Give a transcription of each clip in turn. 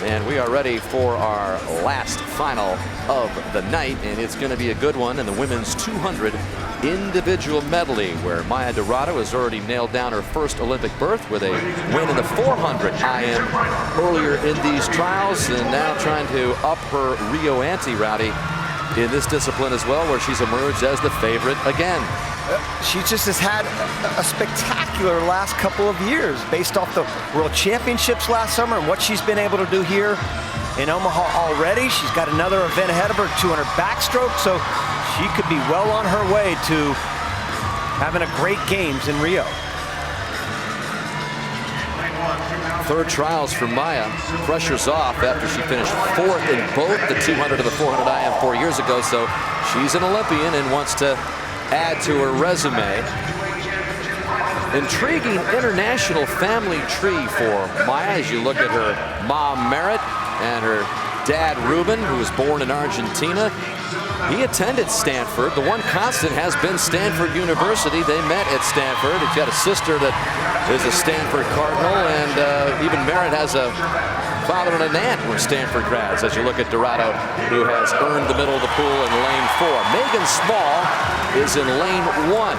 And we are ready for our last final of the night, and it's going to be a good one in the women's 200 individual medley, where Maya Dirado has already nailed down her first Olympic berth with a win in the 400 IM earlier in these trials, and now trying to up her Rio ante, Rowdy, in this discipline as well, where she's emerged as the favorite again. She just has had a spectacular last couple of years based off the World Championships last summer and what she's been able to do here in Omaha already. She's got another event ahead of her, 200 backstroke, so she could be well on her way to having a great games in Rio. Third trials for Maya. Pressure's off after she finished fourth in both the 200 and the 400 IM 4 years ago, so she's an Olympian and wants to add to her resume. Intriguing international family tree for Maya as you look at her mom Merritt and her dad Ruben, who was born in Argentina. He attended Stanford. The one constant has been Stanford University. They met at Stanford. He's got a sister that is a Stanford Cardinal, and even Merritt has a father and an aunt who are Stanford grads, as you look at Dirado, who has earned the middle of the pool in lane 4. Megan Small is in lane 1,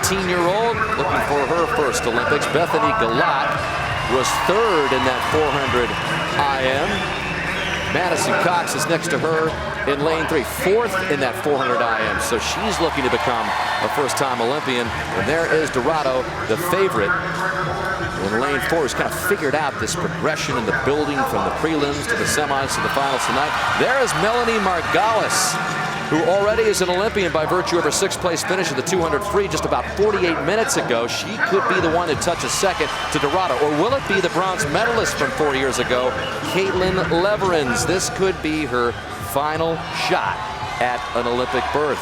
18-year-old, looking for her first Olympics. Bethany Galat was third in that 400 IM. Madison Cox is next to her in lane 3, fourth in that 400 IM. So she's looking to become a first-time Olympian. And there is Dirado, the favorite, in lane 4. He's kind of figured out this progression in the building from the prelims to the semis to the finals tonight. There is Melanie Margalis, who already is an Olympian by virtue of her 6th place finish in the 200 free just about 48 minutes ago. She could be the one to touch a second to Dirado. Or will it be the bronze medalist from 4 years ago, Caitlin Leverins? This could be her final shot at an Olympic berth.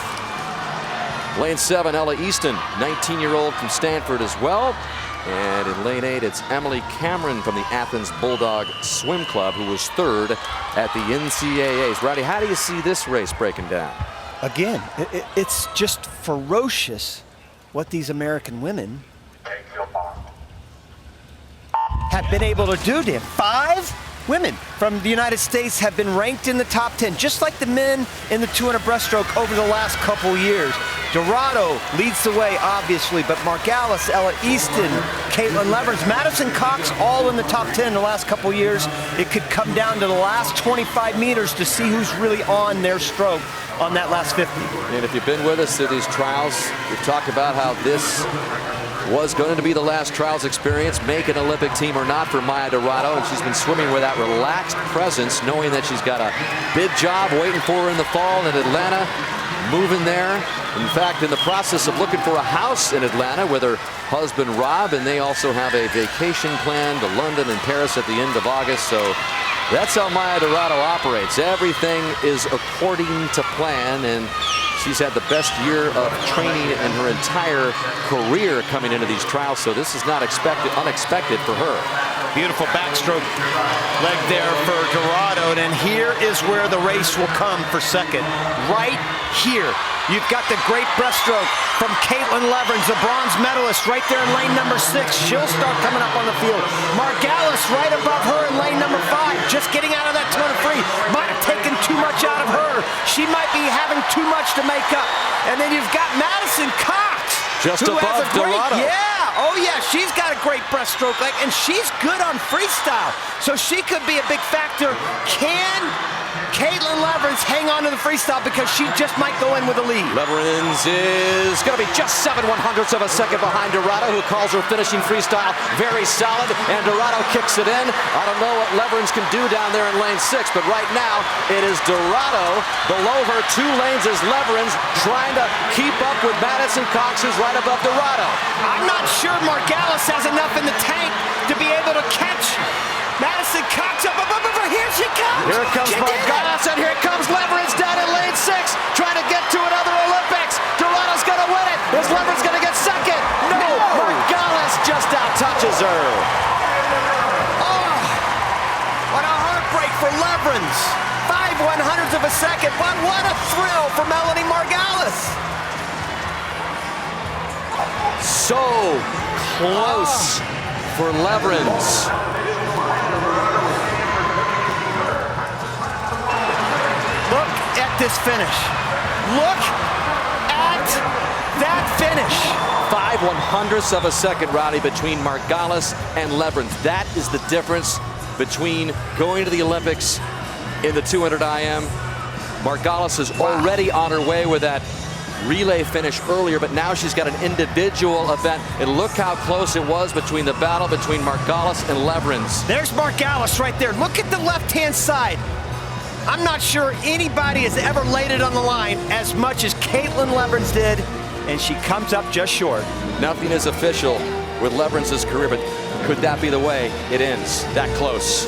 Lane 7, Ella Easton, 19-year-old from Stanford as well. And in lane 8, it's Emily Cameron from the Athens Bulldog Swim Club, who was third at the NCAAs. Rowdy, how do you see this race breaking down? Again, it's just ferocious what these American women have been able to do. 5 women from the United States have been ranked in the top 10, just like the men in the 200 breaststroke over the last couple years. Dirado leads the way, obviously, but Margalis, Ella Easton, Caitlin Leverins, Madison Cox, all in the top 10 in the last couple years. It could come down to the last 25 meters to see who's really on their stroke on that last 50. And if you've been with us through these trials, we've talked about how this was going to be the last trials experience, make an Olympic team or not for Maya Dirado, and she's been swimming with that relaxed presence, knowing that she's got a big job waiting for her in the fall in Atlanta, moving there. In fact, in the process of looking for a house in Atlanta with her husband Rob, and they also have a vacation plan to London and Paris at the end of August. So that's how Maya Dirado operates. Everything is according to plan, and she's had the best year of training in her entire career coming into these trials, so this is not unexpected for her. Beautiful backstroke leg there for Dirado, and here is where the race will come for second. Right here, you've got the great breaststroke from Caitlin Leverins, the bronze medalist, right there in lane number 6. She'll start coming up on the field. Margalis right above her in lane number 5, just getting out of that 200 free. Might have taken too much out of her. She might be having too much to make up. And then you've got Madison Cox, just above Dirado. Yeah, oh yeah, she's got a great breaststroke leg, and she's good on freestyle, so she could be a big factor. Can Caitlin Leverins hang on to the freestyle, because she just might go in with a lead? Leverins is going to be just 7/100ths of a second behind Dirado, who calls her finishing freestyle very solid, and Dirado kicks it in. I don't know what Leverins can do down there in lane 6, but right now it is Dirado below her 2 lanes as Leverins trying to keep up with Madison Cox, who's right above Dirado. I'm not sure Margalis has enough in the tank to be able to catch Madison Cox up. Here she comes. Here comes Margalis, and here comes Leverins down in lane 6, trying to get to another Olympics. Dirado's going to win it. Is Leverins going to get second? No. Margalis just out-touches her. Oh, what a heartbreak for Leverins. 5/100ths of a second, but what a thrill for Melanie Margalis. So close for Leverins. this finish. Look at that finish. 5/100ths of a second, Rowdy, between Margalis and Leverins. That is the difference between going to the Olympics in the 200 IM. Margalis is already on her way with that relay finish earlier, but now she's got an individual event. And look how close it was between the battle between Margalis and Leverins. There's Margalis right there. Look at the left-hand side. I'm not sure anybody has ever laid it on the line as much as Caitlin Leverins did, and she comes up just short. Nothing is official with Leverins' career, but could that be the way it ends? That close.